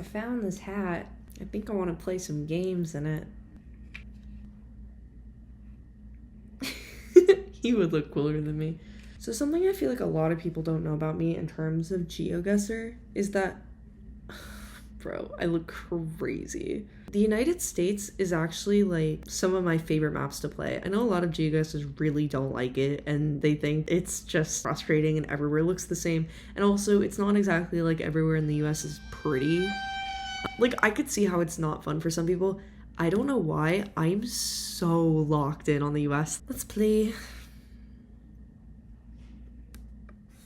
I found this hat. I think I want to play some games in it. He would look cooler than me. So something I feel like a lot of people don't know about me in terms of GeoGuessr is that, bro, I look crazy. The United States is actually like some of my favorite maps to play. I know a lot of GeoGuessrs really don't like it and they think it's just frustrating and everywhere looks the same. And also it's not exactly like everywhere in the US is pretty. Like I could see how it's not fun for some people. I don't know why. I'm so locked in on the US. Let's play.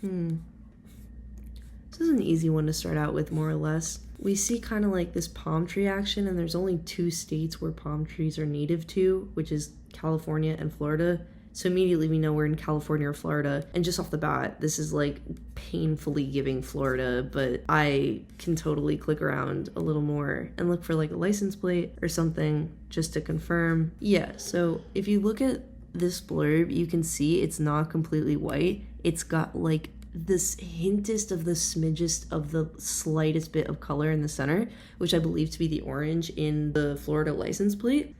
This is an easy one to start out with, more or less. We see kind of like this palm tree action, and there's only 2 states where palm trees are native to, which is California and Florida. So immediately we know we're in California or Florida. And just off the bat, this is like painfully giving Florida, but I can totally click around a little more and look for like a license plate or something just to confirm. Yeah, so if you look at this blurb, you can see it's not completely white. It's got like this hintest of the smidgest of the slightest bit of color in the center, which I believe to be the orange in the Florida license plate.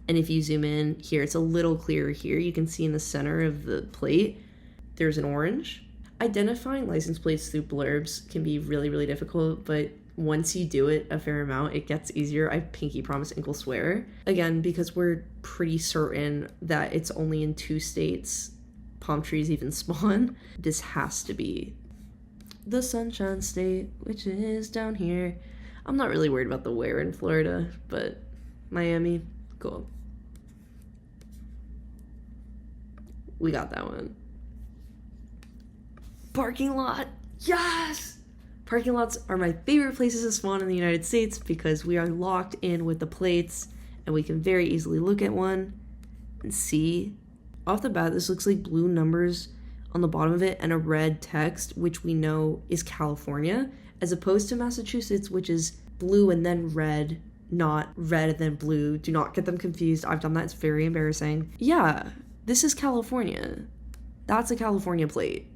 And if you zoom in here, it's a little clearer here. You can see in the center of the plate, there's an orange. Identifying license plates through blurbs can be really, really difficult, but once you do it a fair amount, it gets easier. I pinky promise, ankle swear. Again, because we're pretty certain that it's only in 2 states palm trees even spawn, this has to be the Sunshine State, which is down here. I'm not really worried about the where in Florida, but Miami, cool. We got that one. Parking lot, yes! Parking lots are my favorite places to spawn in the United States because we are locked in with the plates and we can very easily look at one and see. Off the bat, this looks like blue numbers on the bottom of it and a red text, which we know is California, as opposed to Massachusetts, which is blue and then red, not red and then blue. Do not get them confused. I've done that. It's very embarrassing. Yeah, this is California. That's a California plate.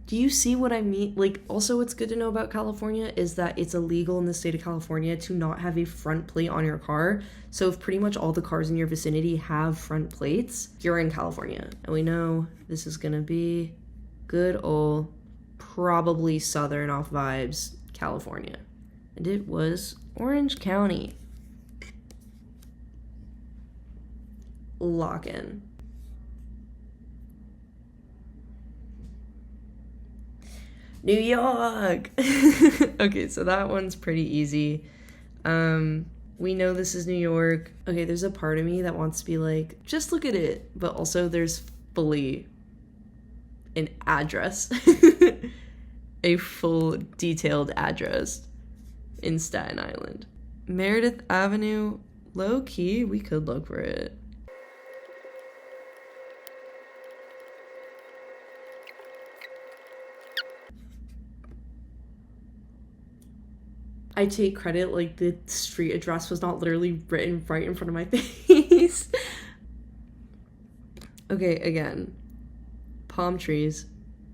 Do you see what I mean? Like, also what's good to know about California is that it's illegal in the state of California to not have a front plate on your car. So if pretty much all the cars in your vicinity have front plates, you're in California. And we know this is gonna be good old, probably southern off vibes, California. And it was Orange County. Lock in. New York! Okay, so that one's pretty easy. We know this is New York. Okay, there's a part of me that wants to be like, just look at it. But also there's fully an address. A full detailed address in Staten Island. Meredith Avenue, low key, we could look for it. I take credit, like the street address was not literally written right in front of my face. Okay, again, palm trees.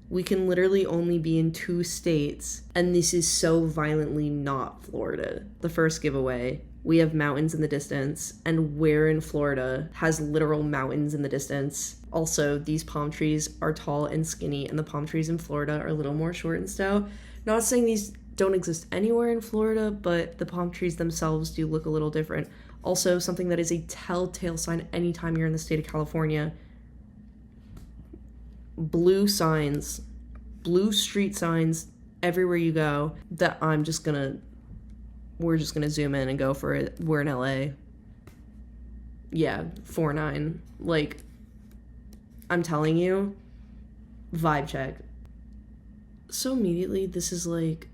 We can literally only be in 2 states, and this is so violently not Florida. The first giveaway, we have mountains in the distance, and where in Florida has literal mountains in the distance. Also, these palm trees are tall and skinny, and the palm trees in Florida are a little more short and stout. Not saying these don't exist anywhere in Florida, but the palm trees themselves do look a little different. Also, something that is a telltale sign anytime you're in the state of California. Blue signs, blue street signs everywhere you go that we're just gonna zoom in and go for it. We're in LA. Yeah, 4-9. Like, I'm telling you, vibe check. So immediately, this is like,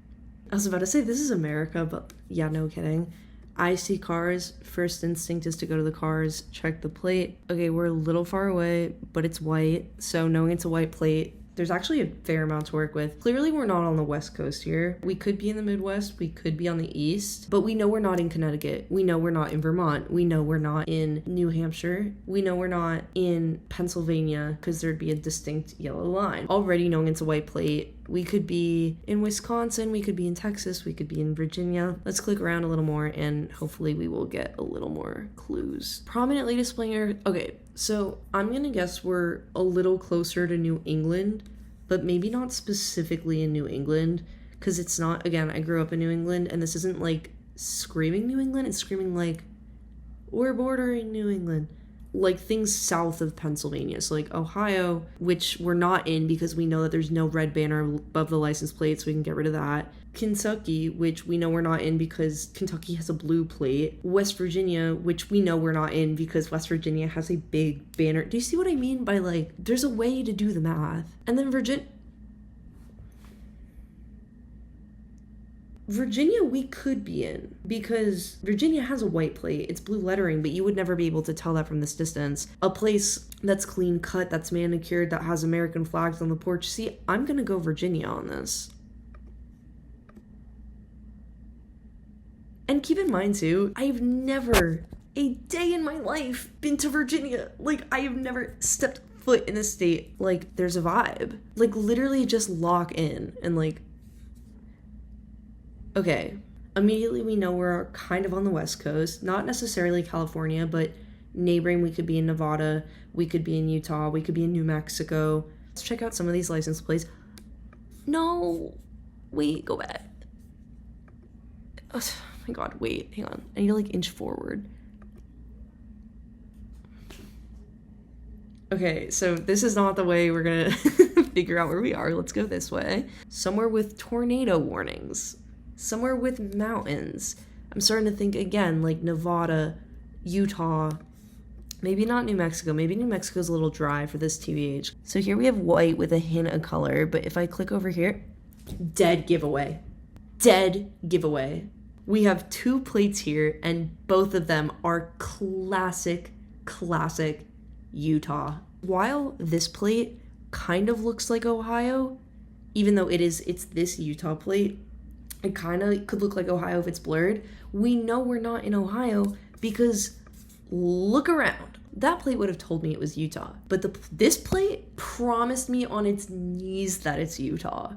I was about to say this is America, but yeah, no kidding. I see cars, first instinct is to go to the cars, check the plate. Okay, we're a little far away, but it's white, so knowing it's a white plate, there's actually a fair amount to work with. Clearly we're not on the West Coast here. We could be in the Midwest, we could be on the East, but we know we're not in Connecticut. We know we're not in Vermont. We know we're not in New Hampshire. We know we're not in Pennsylvania, because there'd be a distinct yellow line. Already knowing it's a white plate, We could be in Wisconsin, we could be in Texas, we could be in Virginia. Let's click around a little more and hopefully we will get a little more clues. Prominently displaying your... Okay, so I'm gonna guess we're a little closer to New England, but maybe not specifically in New England, because it's not... Again, I grew up in New England, and this isn't like screaming New England, it's screaming like, we're bordering New England. Like things south of Pennsylvania, so like Ohio, which we're not in because we know that there's no red banner above the license plate, so we can get rid of that. Kentucky, which we know we're not in because Kentucky has a blue plate. West Virginia, which we know we're not in because West Virginia has a big banner. Do you see what I mean by like, there's a way to do the math? And then Virginia we could be in because Virginia has a white plate. It's blue lettering, but you would never be able to tell that from this distance. A place that's clean cut, that's manicured, that has American flags on the porch. See, I'm gonna go Virginia on this. And keep in mind too, I've never a day in my life been to Virginia. Like, I have never stepped foot in a state. Like, there's a vibe. Like, literally just lock in and like, okay, immediately we know we're kind of on the West Coast, not necessarily California, but neighboring. We could be in Nevada, we could be in Utah, we could be in New Mexico. Let's check out some of these license plates. No, wait, go back. Oh my God, wait, hang on. I need to like inch forward. Okay, so this is not the way we're gonna figure out where we are. Let's go this way. Somewhere with tornado warnings. Somewhere with mountains. I'm starting to think again, like Nevada, Utah, maybe not New Mexico. Maybe New Mexico's a little dry for this TBH. So here we have white with a hint of color, but if I click over here, dead giveaway. Dead giveaway. We have two plates here, and both of them are classic Utah. While this plate kind of looks like Ohio, even though it's this Utah plate, it kind of could look like Ohio if it's blurred. We know we're not in Ohio because look around. That plate would have told me it was Utah. But this plate promised me on its knees that it's Utah.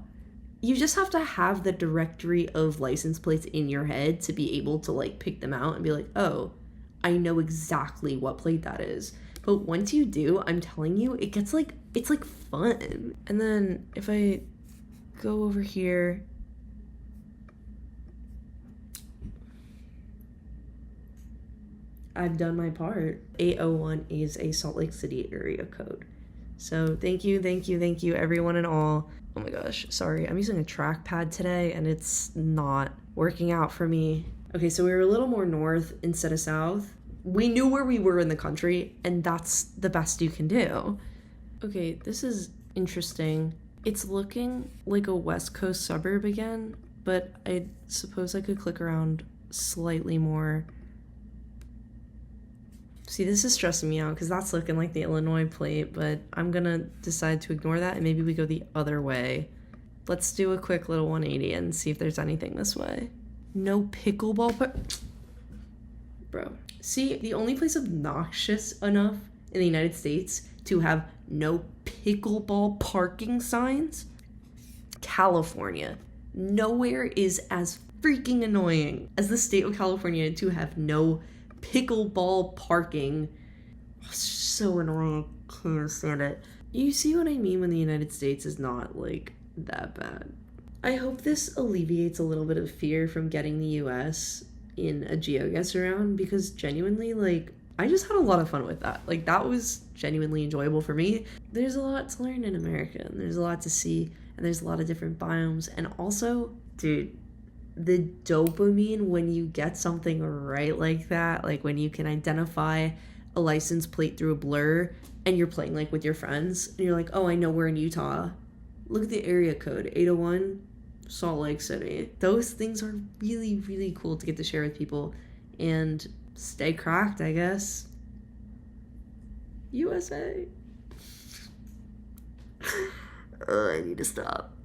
You just have to have the directory of license plates in your head to be able to like pick them out and be like, oh, I know exactly what plate that is. But once you do, I'm telling you, it gets like, it's like fun. And then if I go over here, I've done my part. 801 is a Salt Lake City area code. So thank you everyone and all. Oh my gosh, sorry, I'm using a trackpad today and it's not working out for me. Okay, so we were a little more north instead of south. We knew where we were in the country, and that's the best you can do. Okay, this is interesting. It's looking like a West Coast suburb again, but I suppose I could click around slightly more. See, this is stressing me out because that's looking like the Illinois plate, but I'm gonna decide to ignore that and maybe we go the other way. Let's do a quick little 180 and see if there's anything this way. No pickleball bro. See, the only place obnoxious enough in the United States to have no pickleball parking signs? California. Nowhere is as freaking annoying as the state of California to have no pickleball parking. So annoying. Can't stand it. You see what I mean when the United States is not like that bad. I hope this alleviates a little bit of fear from getting the US in a GeoGuess round, because genuinely, like, I just had a lot of fun with that. Like, that was genuinely enjoyable for me. There's a lot to learn in America, and there's a lot to see, and there's a lot of different biomes, and also, dude, the dopamine when you get something right like that, like when you can identify a license plate through a blur and you're playing like with your friends and you're like, oh, I know we're in Utah. Look at the area code, 801 Salt Lake City. Those things are really, really cool to get to share with people and stay cracked, I guess. USA. I need to stop.